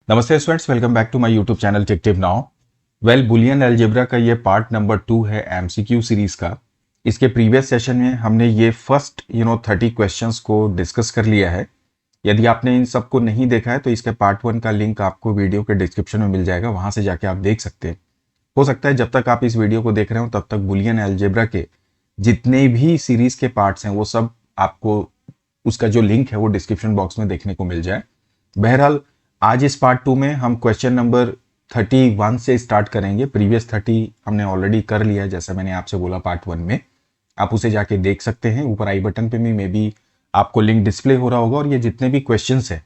नमस्ते students, welcome back to my YouTube channel tech tip now. Well, Boolean algebra का ये part number 2 है MCQ series का। इसके प्रीवियस सेशन में हमने ये फर्स्ट 30 क्वेश्चंस को डिस्कस कर लिया है। यदि आपने इन सबको नहीं देखा है तो इसके पार्ट 1 का लिंक आपको वीडियो के डिस्क्रिप्शन में मिल जाएगा, वहां से जाके आप देख सकते हैं। हो सकता है जब तक आप इस वीडियो को देख रहे हो तब तक बुलियन अलजेब्रा के जितने भी सीरीज के पार्ट्स हैं वो सब आपको उसका जो लिंक है वो डिस्क्रिप्शन बॉक्स में देखने को मिल जाए। बहरहाल आज इस पार्ट 2 में हम क्वेश्चन नंबर 31 से स्टार्ट करेंगे। प्रीवियस 30 हमने ऑलरेडी कर लिया है, जैसा मैंने आपसे बोला पार्ट 1 में। आप उसे जाके देख सकते हैं। ऊपर आई बटन पे भी मे बी आपको लिंक डिस्प्ले हो रहा होगा। और ये जितने भी क्वेश्चंस हैं,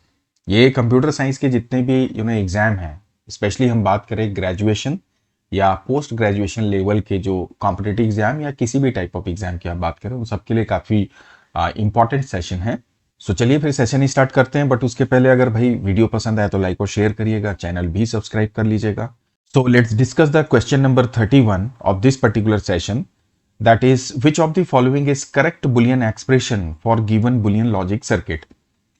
ये कंप्यूटर साइंस के जितने भी एग्जाम हैं, स्पेशली हम बात करें ग्रेजुएशन या पोस्ट ग्रेजुएशन लेवल के जो कॉम्पिटिटिव एग्जाम या किसी भी टाइप ऑफ एग्जाम की आप बात करें, उन सबके लिए काफ़ी इंपॉर्टेंट सेशन है। सो चलिए फिर सेशन स्टार्ट करते हैं। बट उसके पहले अगर भाई वीडियो पसंद आए तो लाइक और शेयर करिएगा, चैनल भी सब्सक्राइब कर लीजिएगा। So let's discuss the question number 31 of this particular session, that is which of the following is correct Boolean expression for given Boolean logic circuit.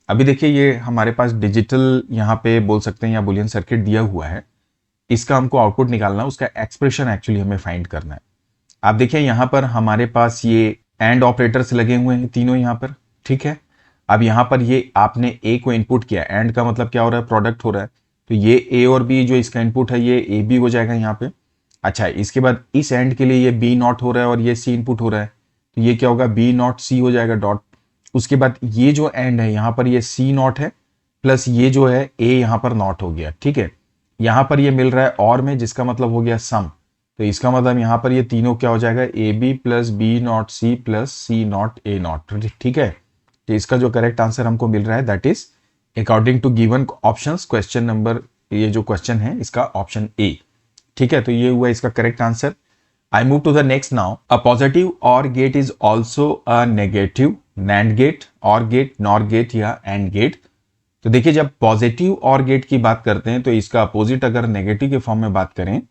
अभी देखिए, ये हमारे पास डिजिटल यहाँ पे बोल सकते हैं या बुलियन सर्किट दिया हुआ है। इसका हमको आउटपुट निकालना है, उसका एक्सप्रेशन एक्चुअली हमें फाइंड करना है। आप देखिए यहाँ पर हमारे पास ये एंड ऑपरेटर्स लगे हुए हैं तीनों यहाँ पर, ठीक है। अब यहाँ पर ये आपने ए को इनपुट किया, एंड का मतलब क्या हो रहा है, प्रोडक्ट हो रहा है। तो ये ए और बी जो इसका इनपुट है ये ए बी हो जाएगा यहाँ पे। अच्छा, इसके बाद इस एंड के लिए ये बी नॉट हो रहा है और ये सी इनपुट हो रहा है, तो ये क्या होगा, बी नॉट सी हो जाएगा डॉट। उसके बाद ये जो एंड है यहाँ पर ये सी नॉट है प्लस ये जो है ए यहाँ पर नॉट हो गया, ठीक है। यहाँ पर ये मिल रहा है और में, जिसका मतलब हो गया सम। तो इसका मतलब यहाँ पर ये तीनों क्या हो जाएगा, A B plus B not C plus C not A not, ठीक है। तो इसका जो करेक्ट आंसर हमको मिल रहा है that is according to given options, question number, ये जो क्वेश्चन है इसका ऑप्शन ए, ठीक है। तो ये हुआ इसका correct answer. I move to the next now. A positive OR gate is also a negative NAND gate, OR gate, NOR gate या एंड गेट। तो देखिए, जब पॉजिटिव और गेट की बात करते हैं तो इसका अपोजिट अगर नेगेटिव के फॉर्म में बात करें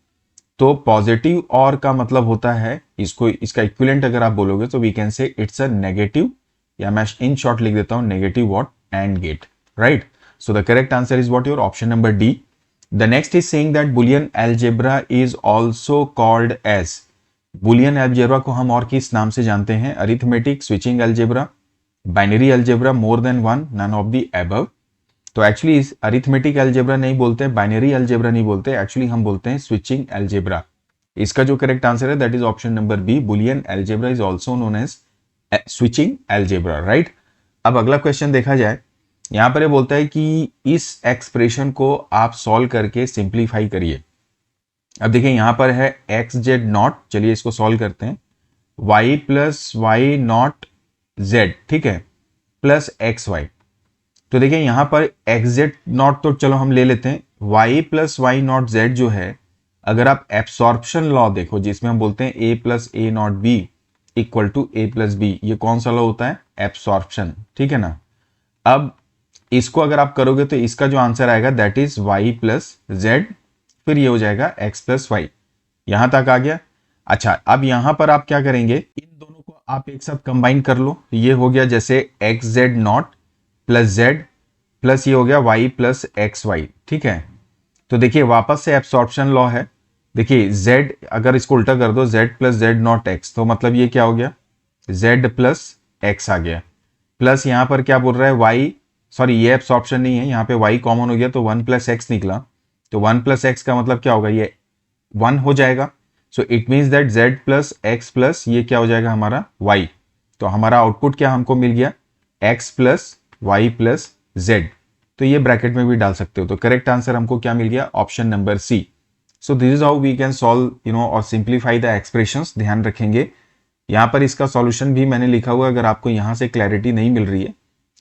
तो पॉजिटिव और का मतलब होता है, इसको इसका इक्विवेलेंट अगर आप बोलोगे तो we can say it's a negative, या मैं इन शॉर्ट लिख देता हूं negative what, and gate, right. So the correct answer is what, your option number D. The next is saying that Boolean algebra is also called as. Boolean algebra को हम और किस नाम से जानते हैं, arithmetic, switching algebra, binary algebra, more than one, none of the above. तो actually इस अरिथमेटिक अलजेब्रा नहीं बोलते, बाइनरी अलजेब्रा नहीं बोलते, एक्चुअली हम बोलते हैं स्विचिंग अलजेब्रा। इसका जो करेक्ट आंसर है that is option number B, Boolean algebra is also known as switching algebra, right. अब अगला क्वेश्चन देखा जाए, यहां पर ये बोलता है कि इस एक्सप्रेशन को आप सॉल्व करके सिंप्लीफाई करिए। अब देखिए यहां पर है एक्स जेड नॉट, चलिए इसको सॉल्व करते हैं। Y plus Y not Z, ठीक है, प्लस एक्स वाई। तो देखिए यहां पर एक्स जेड नॉट तो चलो हम ले लेते हैं, Y plus Y not Z जो है, अगर आप एब्सॉर्प्शन लॉ देखो जिसमें हम बोलते हैं a plus a not b equal to a plus b, ये कौन सा लॉ होता है, एब्सॉर्प्शन, ठीक है ना। अब इसको अगर आप करोगे तो इसका जो आंसर आएगा that is Y plus Z, फिर ये हो जाएगा एक्स प्लस वाई। यहां तक आ गया। अच्छा, अब यहां पर आप क्या करेंगे, इन दोनों को आप एक साथ कंबाइन कर लो, ये हो गया जैसे x Z not plus Z plus ये हो गया वाई प्लस एक्स वाई, ठीक है। तो देखिए वापस से एब्सॉर्प्शन लॉ है। देखिए z, अगर इसको उल्टा कर दो, z plus Z not x, तो मतलब ये क्या हो गया, z प्लस एक्स आ गया, प्लस यहां पर क्या बोल रहा है y, सॉरी ये एब्सॉर्प्शन नहीं है, यहाँ पे y कॉमन हो गया तो 1 प्लस एक्स निकला। तो 1 प्लस एक्स का मतलब क्या होगा, ये 1 हो जाएगा। So it means that z plus x plus ये क्या हो जाएगा हमारा y। तो हमारा आउटपुट क्या हमको मिल गया, x plus Y plus Z. तो ये ब्रैकेट में भी डाल सकते हो। तो करेक्ट आंसर हमको क्या मिल गया, option number C. So this is how we can solve और सिंप्लीफाई द एक्सप्रेशंस। ध्यान रखेंगे यहाँ पर इसका सॉल्यूशन भी मैंने लिखा हुआ है, अगर आपको यहाँ से क्लैरिटी नहीं मिल रही है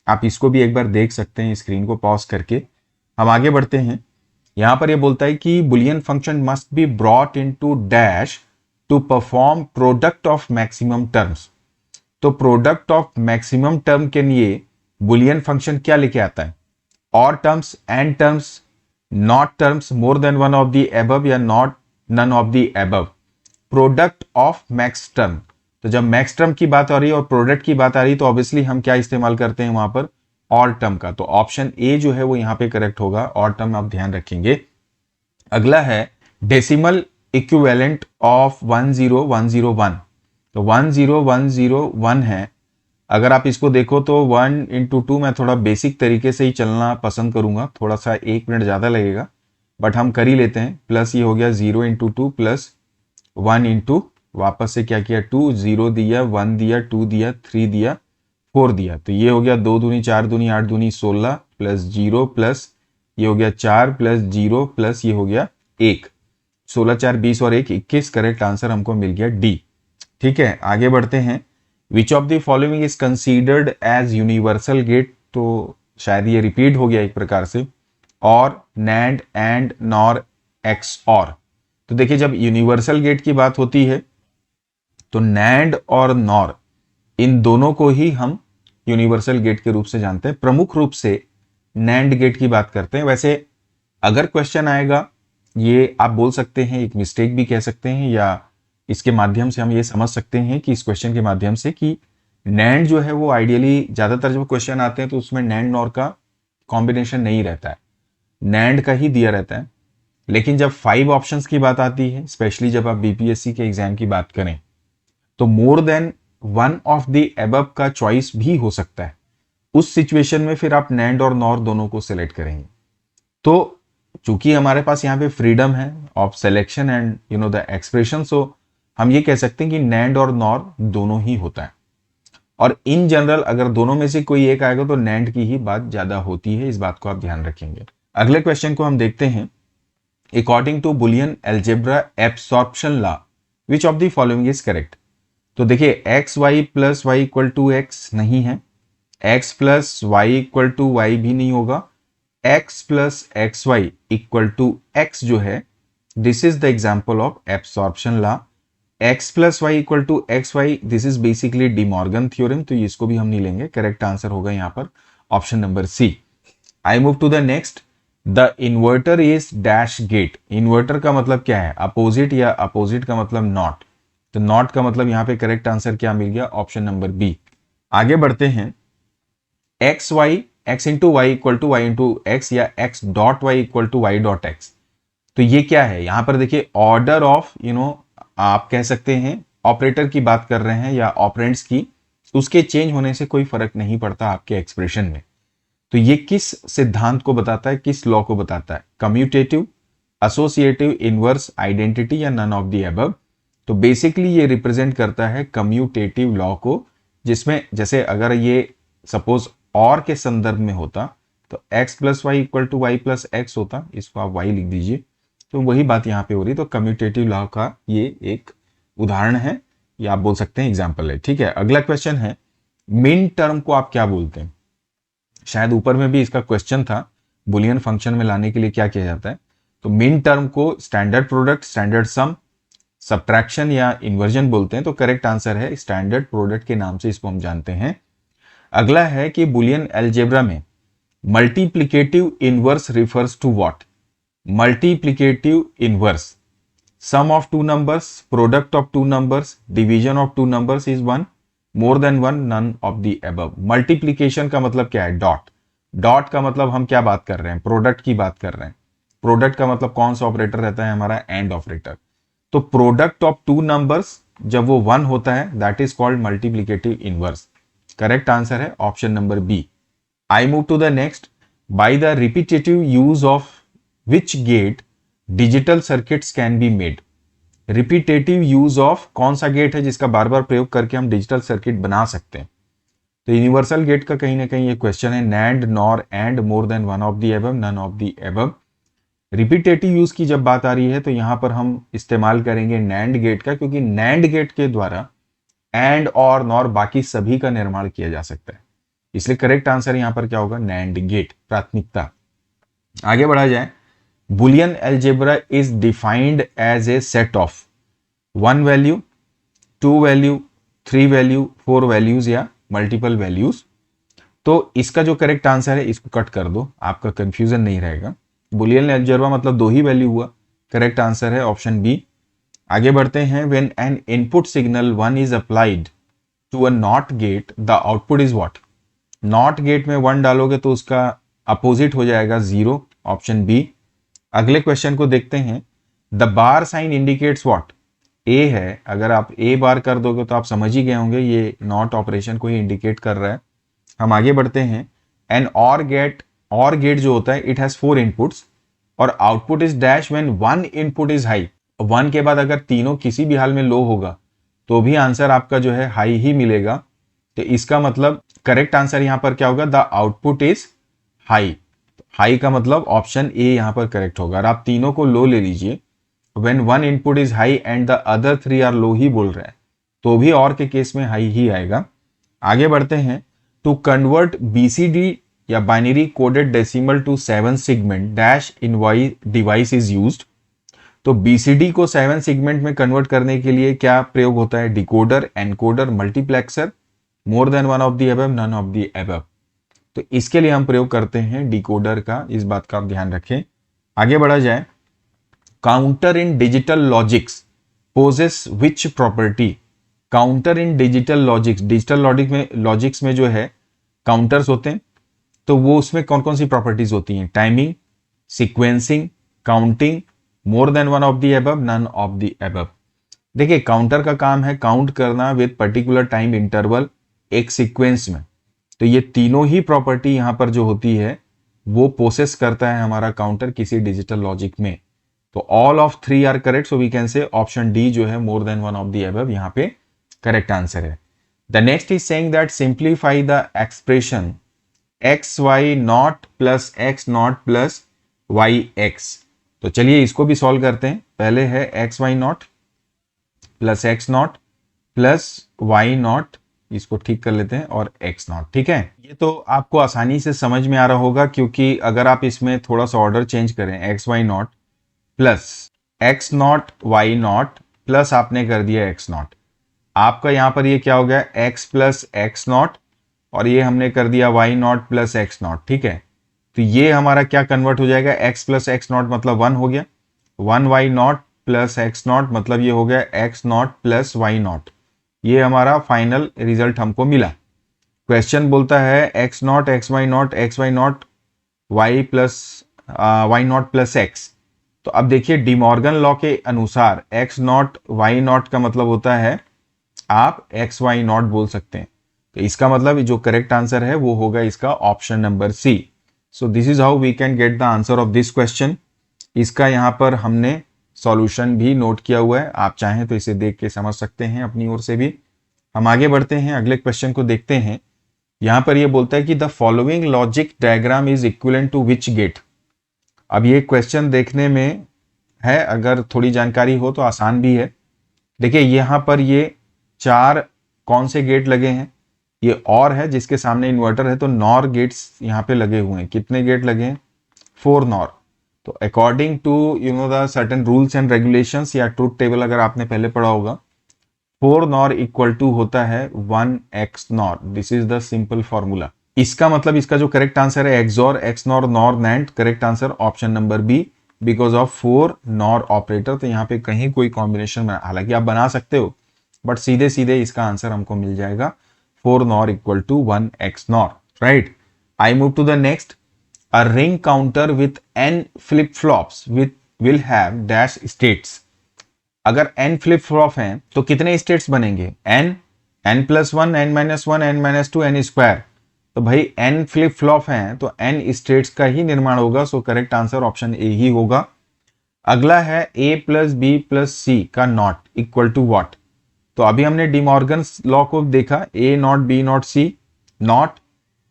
आप इसको भी एक बार देख सकते हैं, स्क्रीन को पॉज करके। हम आगे बढ़ते हैं। यहाँ पर ये बोलता है कि Boolean function must be brought into dash to perform product of maximum terms. तो प्रोडक्ट ऑफ मैक्सिमम टर्म के लिए बुलियन फंक्शन क्या लेके आता है, OR terms, AND terms, NOT terms, more than one of the above या not none of the above, product of max term. तो जब मैक्स टर्म की बात आ रही है और प्रोडक्ट की बात आ रही है तो ऑब्वियसली हम क्या इस्तेमाल करते हैं वहां पर, और टर्म का, तो ऑप्शन ए जो है वो यहाँ पे करेक्ट होगा, और टर्म आप ध्यान रखेंगे। अगला है डेसिमल इक्विवेलेंट ऑफ 10101। तो 10101 है, अगर आप इसको देखो तो 1 × 2, मैं थोड़ा बेसिक तरीके से ही चलना पसंद करूंगा, थोड़ा सा 1 मिनट ज़्यादा लगेगा बट हम कर ही लेते हैं। प्लस ये हो गया 0 × 2 प्लस 1 वापस से क्या किया 2, 0 दिया, 1 दिया, 2 दिया, 3 दिया, 4 दिया, तो ये हो गया 2 दूनी 4 दूनी 8 दूनी 16 प्लस 0 प्लस ये हो गया 4 प्लस 0 प्लस ये हो गया 1, 16 4 20 और 1 21। करेक्ट आंसर हमको मिल गया डी। ठीक है, आगे बढ़ते हैं। Which of the following is considered as universal gate, तो शायद ये रिपीट हो गया एक प्रकार से, और नैंड एंड नॉर एक्स और। तो देखिए जब यूनिवर्सल गेट की बात होती है तो नैंड और नॉर इन दोनों को ही हम यूनिवर्सल गेट के रूप से जानते हैं। प्रमुख रूप से नैंड गेट की बात करते हैं। वैसे अगर क्वेश्चन आएगा, ये आप बोल सकते हैं एक मिस्टेक भी कह सकते हैं, या इसके माध्यम से हम ये समझ सकते हैं कि इस क्वेश्चन के माध्यम से कि नैंड जो है वो आइडियली ज्यादातर जब क्वेश्चन आते हैं तो उसमें नैंड नॉर का कॉम्बिनेशन नहीं रहता है, नैंड का ही दिया रहता है। लेकिन जब 5 ऑप्शंस की बात आती है, स्पेशली जब आप बीपीएससी के एग्जाम की बात करें, तो मोर than one of the above का चॉइस भी हो सकता है। उस सिचुएशन में फिर आप नैंड और नॉर दोनों को सिलेक्ट करेंगे। तो चूंकि हमारे पास यहाँ पे फ्रीडम है of selection and the expression, so हम ये कह सकते हैं कि नैंड और नॉर दोनों ही होता है। और इन जनरल अगर दोनों में से कोई एक आएगा तो नैंड की ही बात ज्यादा होती है, इस बात को आप ध्यान रखेंगे। अगले क्वेश्चन को हम देखते हैं। According to Boolean algebra absorption law which of the following is correct. तो देखिए X Y plus Y equal to X नहीं है, X plus Y equal to Y भी नहीं होगा, X plus X Y equal to X जो है, this is the example of absorption law. X plus Y equal to X Y, this is basically De Morgan theorem, तो इसको भी हम नहीं लेंगे। करेक्ट आंसर होगा यहाँ पर option number C. I move to the next. The inverter is dash gate. Inverter का मतलब क्या है, अपोजिट, या अपोजिट का मतलब नॉट, तो नॉट का मतलब यहाँ पे करेक्ट आंसर क्या मिल गया, ऑप्शन नंबर बी। आगे बढ़ते हैं। X y, x into y equal to y into x, या x dot y equal to y dot x, तो ये क्या है, यहां पर देखिए ऑर्डर ऑफ आप कह सकते हैं ऑपरेटर की बात कर रहे हैं या ऑपरेंड्स की, उसके चेंज होने से कोई फर्क नहीं पड़ता आपके एक्सप्रेशन में। तो ये किस सिद्धांत को बताता है, किस लॉ को बताता है, कम्यूटेटिव, एसोसिएटिव, इनवर्स, आइडेंटिटी, या नन ऑफ द अबव। तो बेसिकली ये रिप्रेजेंट करता है कम्यूटेटिव लॉ को, जिसमें जैसे अगर ये सपोज और के संदर्भ में होता तो x plus Y equal to Y plus X होता, इसको आप y लिख दीजिए, तो वही बात यहाँ पे हो रही। तो कम्यूटेटिव लॉ का ये एक उदाहरण है, या आप बोल सकते हैं एग्जाम्पल है। ठीक है, अगला क्वेश्चन है मिन टर्म को आप क्या बोलते हैं। शायद ऊपर में भी इसका क्वेश्चन था, बुलियन फंक्शन में लाने के लिए क्या किया जाता है। तो मिन टर्म को स्टैंडर्ड प्रोडक्ट, स्टैंडर्ड सम, सब्ट्रैक्शन या इन्वर्जन बोलते हैं। तो करेक्ट आंसर है स्टैंडर्ड प्रोडक्ट के नाम से इसको हम जानते हैं। अगला है कि बुलियन अलजेब्रा में multiplicative inverse refers to what. Multiplicative inverse, sum of two numbers, product of two numbers, division of two numbers is one, more than one, none of the above. Multiplication का मतलब क्या है, dot. Dot का मतलब हम क्या बात कर रहे हैं, प्रोडक्ट की बात कर रहे हैं। प्रोडक्ट का मतलब कौन सा ऑपरेटर रहता है, हमारा एंड ऑपरेटर। तो प्रोडक्ट ऑफ टू नंबर्स जब वो वन होता है, that is called multiplicative inverse. Correct answer है option number b. I move to the next. By the repetitive use of which gate digital circuits can be made. Repetitive use of कौन सा gate है जिसका बार बार प्रयोग करके हम digital circuit बना सकते हैं। तो यूनिवर्सल गेट का कहीं ना कहीं ये क्वेश्चन है, NAND, NOR, AND, more than one of the above, none of the above. Repetitive use की जब बात आ रही है तो यहां पर हम इस्तेमाल करेंगे नैंड गेट का, क्योंकि नैंड गेट के द्वारा एंड और नॉर बाकी सभी का निर्माण किया जा सकता है, इसलिए करेक्ट आंसर यहां पर क्या होगा, नैंड गेट, प्राथमिकता। आगे बढ़ा जाए। Boolean algebra is defined as a set of 1 value, 2 value, 3 value, 4 values या मल्टीपल वैल्यूज। तो इसका जो करेक्ट आंसर है इसको कट कर दो, आपका कंफ्यूजन नहीं रहेगा। बुलियन अलजेब्रा मतलब 2 ही वैल्यू हुआ, करेक्ट आंसर है ऑप्शन बी। आगे बढ़ते हैं। When an input signal 1 is applied to a NOT gate the output is what. NOT gate में 1 डालोगे तो उसका अपोजिट हो जाएगा 0, ऑप्शन बी। अगले क्वेश्चन को देखते हैं। The bar sign indicates what? A है, अगर आप ए बार कर दोगे तो आप समझ ही गए होंगे ये नॉट ऑपरेशन को ही इंडिकेट कर रहा है। हम आगे बढ़ते हैं। एन और गेट जो होता है इट हैज 4 इनपुट्स और output is dash when 1 input is high. 1 के बाद अगर तीनों किसी भी हाल में लो होगा तो भी आंसर आपका जो है हाई ही मिलेगा। तो इसका मतलब करेक्ट आंसर यहां पर क्या होगा? The output is high. High का मतलब ऑप्शन ए यहां पर करेक्ट होगा। और आप तीनों को लो ले लीजिए, when 1 input is high and the other 3 are low ही बोल रहे हैं तो भी और के केस में हाई ही आएगा। आगे बढ़ते हैं। टू कन्वर्ट बीसीडी या binary coded decimal to 7 segment dash device is used. तो बीसीडी को 7 सेगमेंट में कन्वर्ट करने के लिए क्या प्रयोग होता है? Decoder, encoder, multiplexer, more than one of the above, none of the above. तो इसके लिए हम प्रयोग करते हैं डिकोडर का, इस बात का आप ध्यान रखें। आगे बढ़ा जाए। Counter in digital logics possess which property? Counter in digital logics, logics में जो है काउंटर्स होते हैं तो वो उसमें कौन कौन सी प्रॉपर्टीज होती हैं? Timing, sequencing, counting, more than one of the above, none of the above. देखिए काउंटर का काम है काउंट करना विद पर्टिकुलर टाइम इंटरवल एक सीक्वेंस में। तो ये तीनों ही प्रॉपर्टी यहां पर जो होती है वो पोसेस करता है हमारा काउंटर किसी डिजिटल लॉजिक में। तो all of 3 are correct, so we can say option D जो है more than one of the above यहां पे करेक्ट आंसर है। The next is saying that simplify the expression X Y not plus X not plus Y X. तो चलिए इसको भी solve करते हैं। पहले है X Y not plus X not plus Y not, इसको ठीक कर लेते हैं, और एक्स नॉट। ठीक है, ये तो आपको आसानी से समझ में आ रहा होगा क्योंकि अगर आप इसमें थोड़ा सा ऑर्डर चेंज करें, X Y not plus X not Y not plus आपने कर दिया एक्स नॉट, आपका यहां पर ये क्या हो गया? एक्स प्लस एक्स नॉट, और ये हमने कर दिया Y not plus X not. ठीक है, तो ये हमारा क्या कन्वर्ट हो जाएगा? एक्स प्लस एक्स नॉट मतलब 1 हो गया, 1 Y not plus X not मतलब ये हो गया X not plus Y not. ये हमारा फाइनल रिजल्ट हमको मिला। क्वेश्चन बोलता है X not X Y not Y plus Y not plus X. तो अब देखिए डिमॉर्गन लॉ के अनुसार एक्स नॉट वाई नॉट का मतलब होता है आप एक्स वाई नॉट बोल सकते हैं। तो इसका मतलब जो करेक्ट आंसर है वो होगा इसका option number C. So this is how we can get the answer of this question. इसका यहाँ पर हमने सॉल्यूशन भी नोट किया हुआ है, आप चाहें तो इसे देख के समझ सकते हैं अपनी ओर से भी। हम आगे बढ़ते हैं, अगले क्वेश्चन को देखते हैं। यहाँ पर ये बोलता है कि the following logic diagram is equivalent to which gate. अब ये क्वेश्चन देखने में है, अगर थोड़ी जानकारी हो तो आसान भी है। देखिए यहाँ पर ये 4 कौन से गेट लगे हैं? ये और है जिसके सामने इन्वर्टर है, तो नॉर गेट्स यहाँ पे लगे हुए हैं। कितने गेट लगे हैं? 4 नॉर। तो according to the certain rules and regulations या ट्रूथ टेबल अगर आपने पहले पढ़ा होगा, 4 नॉर इक्वल टू होता है 1 X NOR. This is the simple formula. इसका मतलब इसका जो करेक्ट आंसर है XOR, X NOR, NOR NAND, correct answer option number B because of 4 NOR operator. तो यहाँ पे कहीं कोई कॉम्बिनेशन हालांकि आप बना सकते हो बट सीधे सीधे इसका आंसर हमको मिल जाएगा 4 NOR equal to 1 X NOR, right. I move to the next. A ring counter with n flip flops will have dash states। अगर n flip flop हैं तो कितने states बनेंगे? n plus 1, n minus 1, n minus 2, n square. तो भाई n flip flop हैं तो n states का ही निर्माण होगा, so correct answer option a ही होगा। अगला है a plus b plus c का नॉट इक्वल टू वॉट। तो अभी हमने डिमॉर्गन लॉ को देखा, a not B not C not,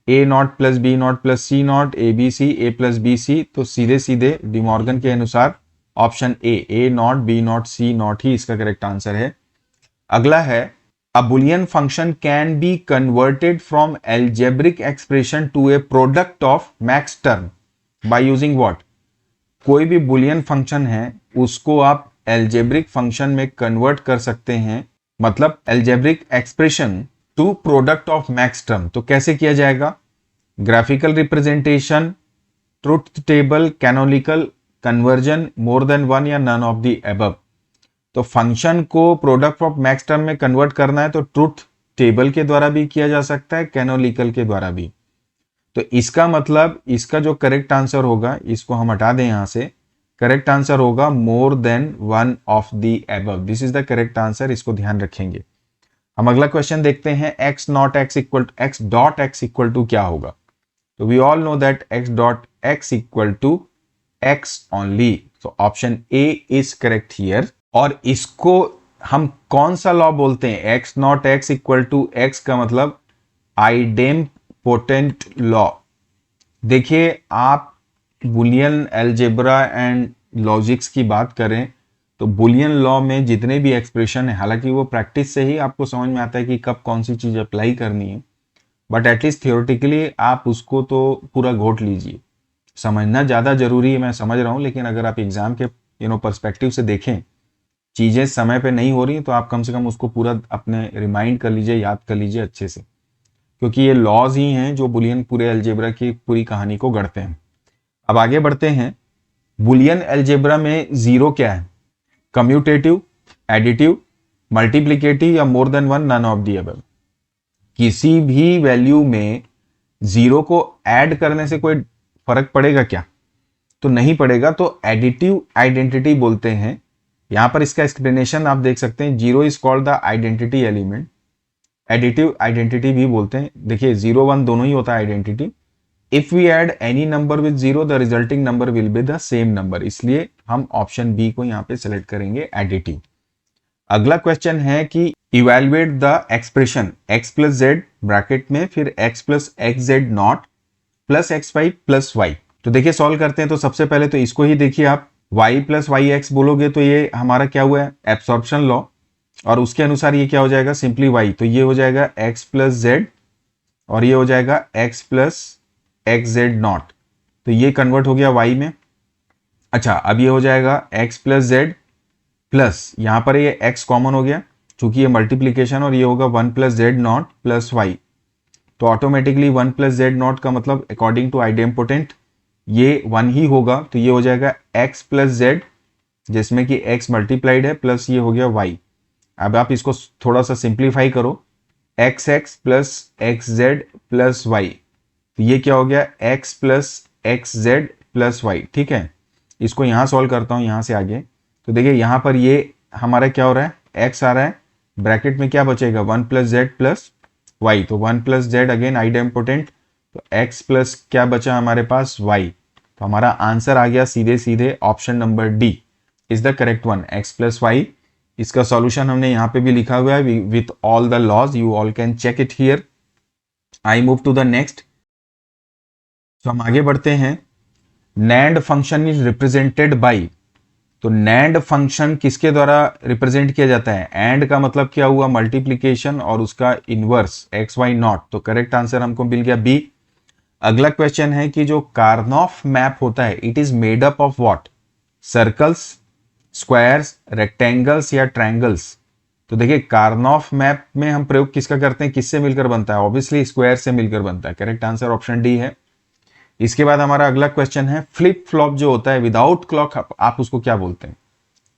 A not plus B not plus C not, A B C, A plus B C. तो सीधे सीधे De Morgan के अनुसार option A not B not C not ही इसका correct answer है। अगला है a Boolean function can be converted from algebraic expression to a product of max term by using what. कोई भी बुलियन फंक्शन है उसको आप एल्जेब्रिक फंक्शन में कन्वर्ट कर सकते हैं, मतलब algebraic expression to product of max term. तो कैसे किया जाएगा? Graphical representation, truth table, canonical, conversion, more than 1 या नन ऑफ द अबव। तो फंक्शन को प्रोडक्ट ऑफ मैक्स टर्म में कन्वर्ट करना है तो ट्रुथ टेबल के द्वारा भी किया जा सकता है, कैनोनिकल के द्वारा भी। तो इसका मतलब इसका जो करेक्ट आंसर होगा, इसको हम हटा दें यहां से, करेक्ट आंसर होगा more than one of the above. This is the correct answer, इसको ध्यान रखेंगे। हम अगला क्वेश्चन देखते हैं, X not X equal X dot X equal to क्या होगा। तो we all know that X dot X equal to X only, तो option A is correct here. और इसको हम कौन सा लॉ बोलते हैं? X not X equal to X का मतलब आइडेम्पोटेंट लॉ। देखिए, आप बुलियन अलजेब्रा एंड लॉजिक्स की बात करें तो बुलियन लॉ में जितने भी एक्सप्रेशन है, हालांकि वो प्रैक्टिस से ही आपको समझ में आता है कि कब कौन सी चीज अप्लाई करनी है, बट एटलीस्ट थियोरेटिकली आप उसको तो पूरा घोट लीजिए। समझना ज़्यादा जरूरी है, मैं समझ रहा हूँ, लेकिन अगर आप एग्जाम के पर्सपेक्टिव से देखें, चीज़ें समय पे नहीं हो रही तो आप कम से कम उसको पूरा अपने रिमाइंड कर लीजिए, याद कर लीजिए अच्छे से, क्योंकि ये लॉज ही हैं जो बुलियन पूरे अलजेब्रा की पूरी कहानी को गढ़ते हैं। अब आगे बढ़ते हैं, बुलियन अलजेब्रा में जीरो क्या है? कम्यूटेटिव, एडिटिव, मल्टीप्लिकेटिव या more than one, none of the above. किसी भी वैल्यू में जीरो को ऐड करने से कोई फर्क पड़ेगा क्या? तो नहीं पड़ेगा, तो एडिटिव आइडेंटिटी बोलते हैं। यहां पर इसका एक्सप्लेनेशन आप देख सकते हैं, zero is called the identity element, additive identity भी बोलते हैं। देखिए, 0 1 दोनों ही होता है identity. If we add any number with zero the resulting number will be the same number, इसलिए हम ऑप्शन बी को यहां पे सेलेक्ट करेंगे, एडिटिव। अगला क्वेश्चन है कि evaluate the expression x plus Z bracket में फिर x plus X Z not plus X Y plus Y. तो देखिए सॉल्व करते हैं। तो सबसे पहले तो इसको ही देखिए, आप y प्लस वाई एक्स बोलोगे तो ये हमारा क्या हुआ है? एब्सॉर्प्शन लॉ, और उसके अनुसार ये क्या हो जाएगा? सिंपली y, तो ये हो जाएगा x प्लस जेड और ये हो जाएगा x plus X Z not, तो ये कन्वर्ट हो गया y में। अच्छा, अब ये हो जाएगा x प्लस जेड प्लस यहां पर ये x कॉमन हो गया क्योंकि ये मल्टीप्लीकेशन, और ये होगा 1 plus Z not plus Y, तो ऑटोमेटिकली 1 प्लस जेड नॉट का मतलब अकॉर्डिंग टू आइडेम्पोटेंट ये 1 ही होगा, तो ये हो जाएगा x प्लस जेड जिसमें कि x मल्टीप्लाइड है प्लस ये हो गया y। अब आप इसको थोड़ा सा सिंप्लीफाई करो, X X plus X Z plus Y, तो ये क्या हो गया? x plus X Z plus Y. ठीक है, इसको यहां सॉल्व करता हूं यहां से आगे। तो देखिए यहां पर ये हमारा क्या हो रहा है? x आ रहा है, ब्रैकेट में क्या बचेगा? 1 प्लस जेड प्लस वाई, तो 1 प्लस जेड अगेन आइडेम्पोटेंट, तो x प्लस क्या बचा हमारे पास? y। तो हमारा आंसर आ गया सीधे सीधे option number D is the correct one, x plus Y. इसका सॉल्यूशन हमने यहां पे भी लिखा हुआ है with all the laws, you all can check it here. I move to the next. तो हम आगे बढ़ते हैं, NAND function is represented by, तो नैंड फंक्शन किसके द्वारा रिप्रेजेंट किया जाता है? एंड का मतलब क्या हुआ? मल्टीप्लीकेशन और उसका इनवर्स एक्स वाई नॉट, तो करेक्ट आंसर हमको मिल गया बी। अगला क्वेश्चन है कि जो कार्नोफ मैप होता है it is made up of what? Circles, squares, rectangles या ट्रायंगल्स। तो देखिए कार्नोफ मैप में हम प्रयोग किसका करते हैं? किससे मिलकर बनता है? ऑब्वियसली स्क्वायर से मिलकर बनता है, करेक्ट आंसर ऑप्शन डी है। इसके बाद हमारा अगला क्वेश्चन है, फ्लिप फ्लॉप जो होता है विदाउट क्लॉक आप उसको क्या बोलते हैं?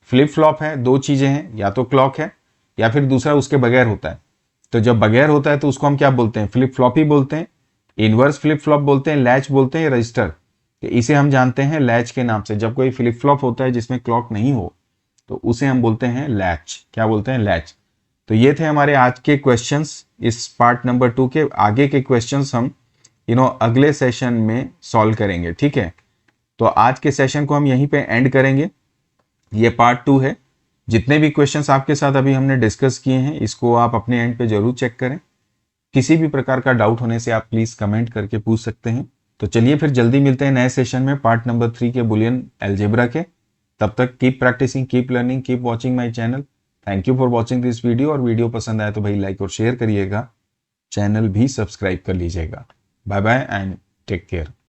फ्लिप फ्लॉप है, दो चीजें हैं, या तो क्लॉक है या फिर दूसरा उसके बगैर होता है। तो जब बगैर होता है तो उसको हम क्या बोलते हैं? फ्लिप फ्लॉप ही बोलते हैं, इनवर्स फ्लिप फ्लॉप बोलते हैं, लैच बोलते हैं, रजिस्टर। तो इसे हम जानते हैं लैच के नाम से। जब कोई फ्लिप फ्लॉप होता है जिसमें क्लॉक नहीं हो तो उसे हम बोलते हैं लैच। क्या बोलते हैं? लैच। तो ये थे हमारे आज के क्वेश्चंस इस पार्ट नंबर 2 के। आगे के क्वेश्चंस हम अगले सेशन में सॉल्व करेंगे। ठीक है, तो आज के सेशन को हम यहीं पे एंड करेंगे। ये पार्ट 2 है। जितने भी क्वेश्चंस आपके साथ अभी हमने डिस्कस किए हैं इसको आप अपने एंड पे जरूर चेक करें। किसी भी प्रकार का डाउट होने से आप प्लीज कमेंट करके पूछ सकते हैं। तो चलिए फिर जल्दी मिलते हैं नए सेशन में पार्ट नंबर 3 के बुलियन अलजेब्रा के। तब तक keep practicing, keep learning, keep watching my channel. Thank you for watching this video, और वीडियो पसंद आए तो भाई लाइक और शेयर करिएगा, चैनल भी सब्सक्राइब कर लीजिएगा। Bye bye and take care.